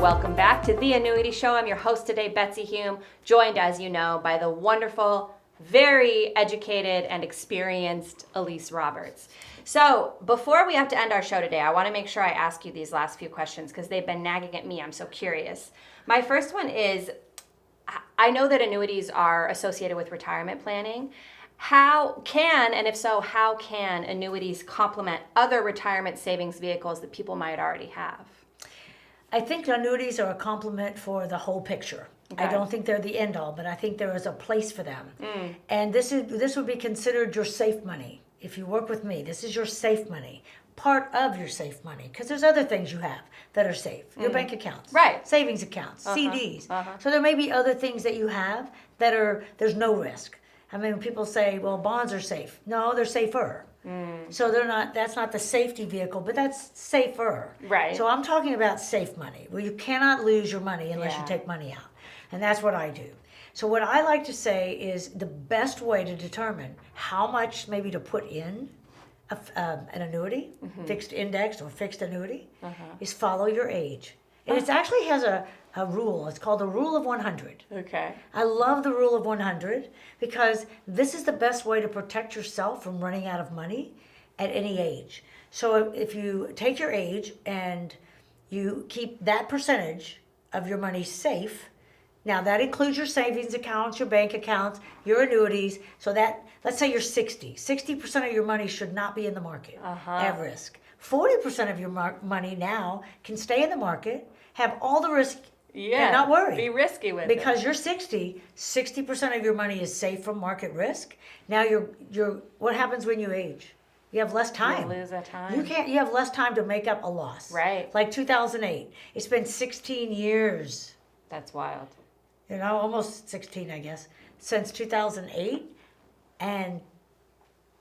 Welcome back to The Annuity Show. I'm your host today, Betsy Hume, joined, as you know, by the wonderful, very educated and experienced Elise Roberts. So before we have to end our show today, I want to make sure I ask you these last few questions because they've been nagging at me. I'm so curious. My first one is, I know that annuities are associated with retirement planning. How can, and if so, how can annuities complement other retirement savings vehicles that people might already have? I think annuities are a complement for the whole picture. Okay. I don't think they're the end all, but I think there is a place for them. And this would be considered your safe money. If you work with me, this is your safe money, part of your safe money, because there's other things you have that are safe. Your bank accounts, right? Savings accounts, CDs. So there may be other things that you have that there's no risk. I mean, people say, well, bonds are safe. No, they're safer. So they're not. That's not the safety vehicle, but that's safer. Right. So I'm talking about safe money, where you cannot lose your money unless you take money out, and that's what I do. So what I like to say is the best way to determine how much maybe to put in an annuity, fixed indexed or fixed annuity, is follow your age. And it actually has a rule. It's called the rule of 100. Okay. I love the rule of 100 because this is the best way to protect yourself from running out of money at any age. So if you take your age and you keep that percentage of your money safe, now that includes your savings accounts, your bank accounts, your annuities, so that, let's say you're 60. 60% of your money should not be in the market at risk. 40% of your money now can stay in the market, have all the risk, and not worry. Be risky with because you're 60% of your money is safe from market risk. Now you're what happens when you age? You have less time. You lose that time. You have less time to make up a loss. Right. Like 2008. It's been 16 years. That's wild. Almost 16, I guess, since 2008. And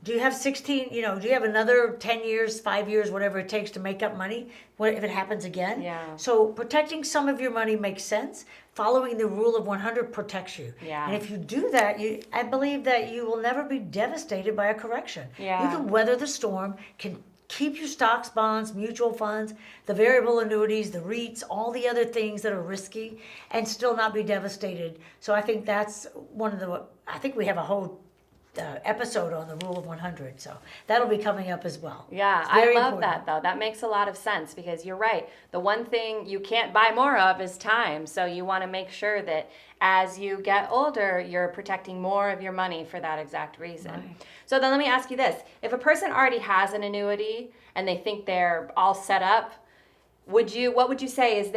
do you have 16, do you have another 10 years, 5 years, whatever it takes to make up money if it happens again? Yeah. So protecting some of your money makes sense. Following the rule of 100 protects you. Yeah. And if you do that, I believe that you will never be devastated by a correction. Yeah. You can weather the storm, can keep your stocks, bonds, mutual funds, the variable annuities, the REITs, all the other things that are risky, and still not be devastated. So I think that's I think we have a whole episode on the rule of 100, so that'll be coming up as well. Yeah, I love that though. That makes a lot of sense because you're right. The one thing you can't buy more of is time. So you want to make sure that as you get older, you're protecting more of your money for that exact reason. Right. So then let me ask you this. If a person already has an annuity and they think they're all set up, what would you say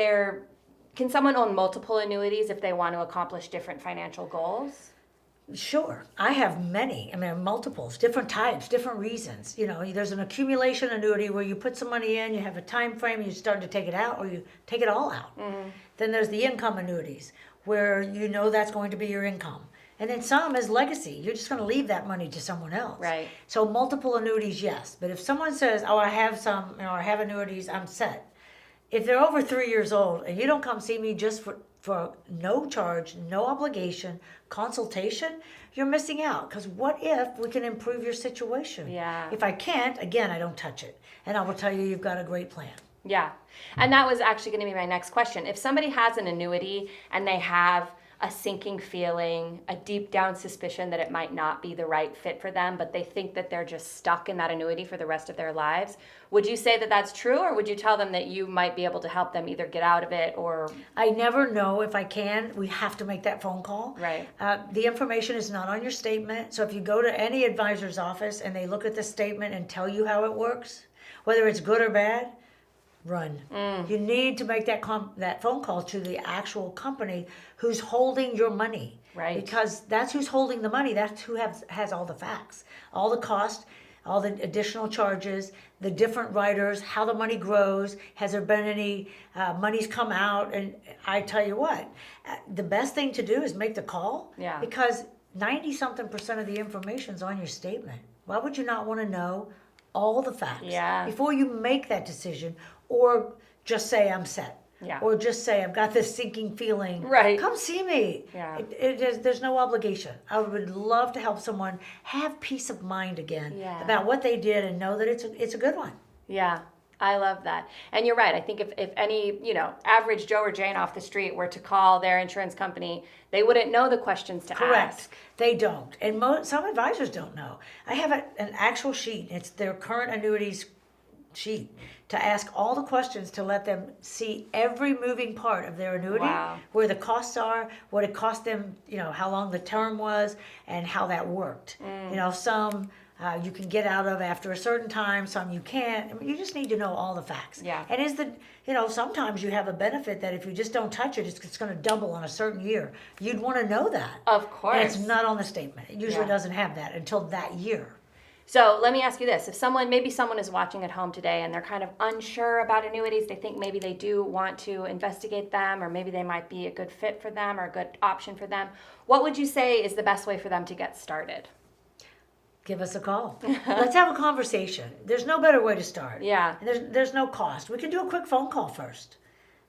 can someone own multiple annuities if they want to accomplish different financial goals? Sure. I have many. I mean, multiples, different types, different reasons. There's an accumulation annuity where you put some money in, you have a time frame, you start to take it out, or you take it all out. Then there's the income annuities where that's going to be your income. And then some is legacy. You're just going to leave that money to someone else. Right. So multiple annuities, yes. But if someone says, I have some, I have annuities, I'm set. If they're over 3 years old and you don't come see me just for no charge, no obligation, consultation, you're missing out. Because what if we can improve your situation? Yeah. If I can't, again, I don't touch it. And I will tell you, you've got a great plan. Yeah. And that was actually going to be my next question. If somebody has an annuity and they have a sinking feeling, a deep down suspicion that it might not be the right fit for them, but they think that they're just stuck in that annuity for the rest of their lives, would you say that that's true, or would you tell them that you might be able to help them either get out of it or... I never know if I can. We have to make that phone call. Right. The information is not on your statement. So if you go to any advisor's office and they look at the statement and tell you how it works, whether it's good or bad, run. You need to make that phone call to the actual company who's holding your money. Right. Because that's who's holding the money. That's who has all the facts, all the cost, all the additional charges, the different riders, how the money grows, has there been any money's come out. And I tell you what, the best thing to do is make the call. Yeah. Because 90-something% of the information's on your statement. Why would you not want to know all the facts before you make that decision, or just say I'm set, or just say I've got this sinking feeling. Right. Come see me. Yeah. There's no obligation. I would love to help someone have peace of mind again about what they did and know that it's a good one. Yeah. I love that. And you're right. I think if any, average Joe or Jane off the street were to call their insurance company, they wouldn't know the questions to Correct. ask. They don't. And some advisors don't know. I have an actual sheet. It's their current annuities sheet to ask all the questions to let them see every moving part of their annuity, Wow. where the costs are, what it cost them, how long the term was, and how that worked. Some you can get out of after a certain time, some you can't. I mean, you just need to know all the facts. Yeah. And sometimes you have a benefit that if you just don't touch it, it's going to double on a certain year. You'd want to know that. Of course. And it's not on the statement. It usually Yeah. doesn't have that until that year. So let me ask you this. If maybe someone is watching at home today and they're kind of unsure about annuities, they think maybe they do want to investigate them, or maybe they might be a good fit for them or a good option for them, what would you say is the best way for them to get started? Give us a call. Let's have a conversation. There's no better way to start. Yeah. And there's no cost. We can do a quick phone call first.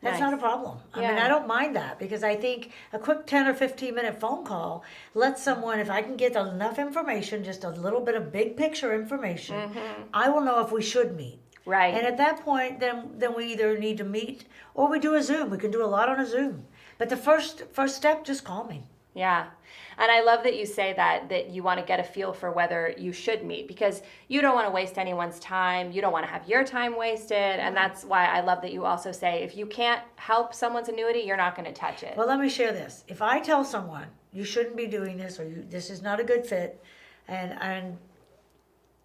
That's Nice. not a problem. I mean, Yeah. I don't mind that, because I think a quick 10 or 15-minute phone call lets someone, if I can get enough information, just a little bit of big picture information, I will know if we should meet. Right. And at that point, then we either need to meet or we do a Zoom. We can do a lot on a Zoom. But the first step, just call me. Yeah. And I love that you say that you want to get a feel for whether you should meet, because you don't want to waste anyone's time. You don't want to have your time wasted. And that's why I love that you also say if you can't help someone's annuity, you're not going to touch it. Well, let me share this. If I tell someone you shouldn't be doing this, or this is not a good fit, and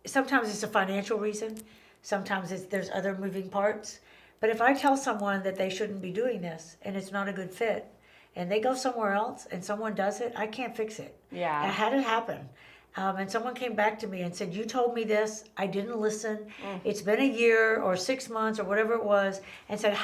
sometimes it's a financial reason, sometimes there's other moving parts. But if I tell someone that they shouldn't be doing this and it's not a good fit, and they go somewhere else and someone does it, I can't fix it. Yeah. I had it happen. And someone came back to me and said, you told me this, I didn't listen. It's been a year or 6 months or whatever it was, and said,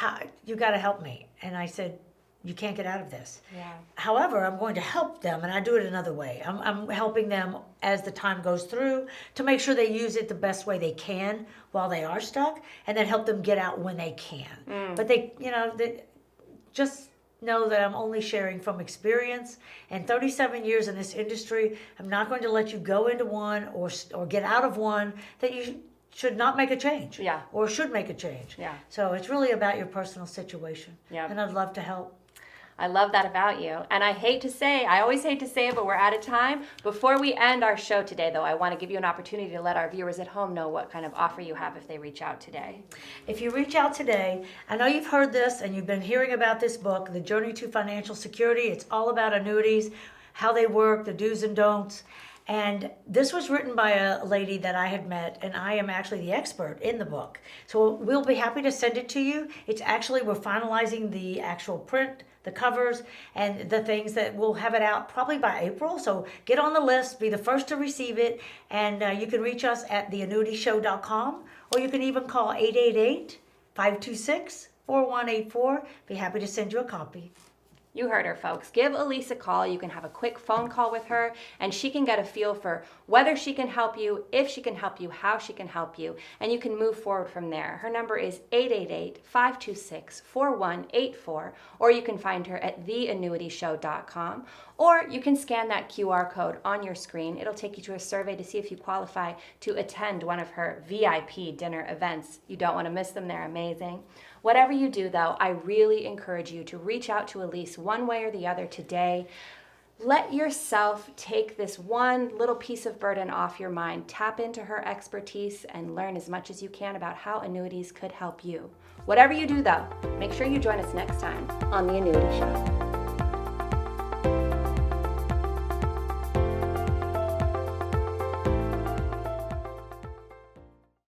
you got to help me. And I said, you can't get out of this. Yeah. However, I'm going to help them, and I do it another way. I'm helping them as the time goes through to make sure they use it the best way they can while they are stuck, and then help them get out when they can. But they just know that I'm only sharing from experience, and 37 years in this industry, I'm not going to let you go into one or get out of one that you should not make a change. Yeah. Or should make a change. Yeah. So it's really about your personal situation. Yeah. And I'd love to help. I love that about you. And I always hate to say it, but we're out of time. Before we end our show today, though, I want to give you an opportunity to let our viewers at home know what kind of offer you have if they reach out today. If you reach out today, I know you've heard this and you've been hearing about this book, The Journey to Financial Security. It's all about annuities, how they work, the do's and don'ts. And this was written by a lady that I had met, and I am actually the expert in the book. So we'll be happy to send it to you. We're finalizing the actual print, the covers, and the things that we'll have it out probably by April. So get on the list, be the first to receive it, and you can reach us at theannuityshow.com, or you can even call 888-526-4184. Be happy to send you a copy. You heard her, folks. Give Elise a call. You can have a quick phone call with her, and she can get a feel for whether she can help you, if she can help you, how she can help you, and you can move forward from there. Her number is 888-526-4184, or you can find her at theannuityshow.com, or you can scan that QR code on your screen. It'll take you to a survey to see if you qualify to attend one of her VIP dinner events. You don't want to miss them. They're amazing. Whatever you do, though, I really encourage you to reach out to Elise one way or the other today. Let yourself take this one little piece of burden off your mind. Tap into her expertise and learn as much as you can about how annuities could help you. Whatever you do, though, make sure you join us next time on The Annuity Show.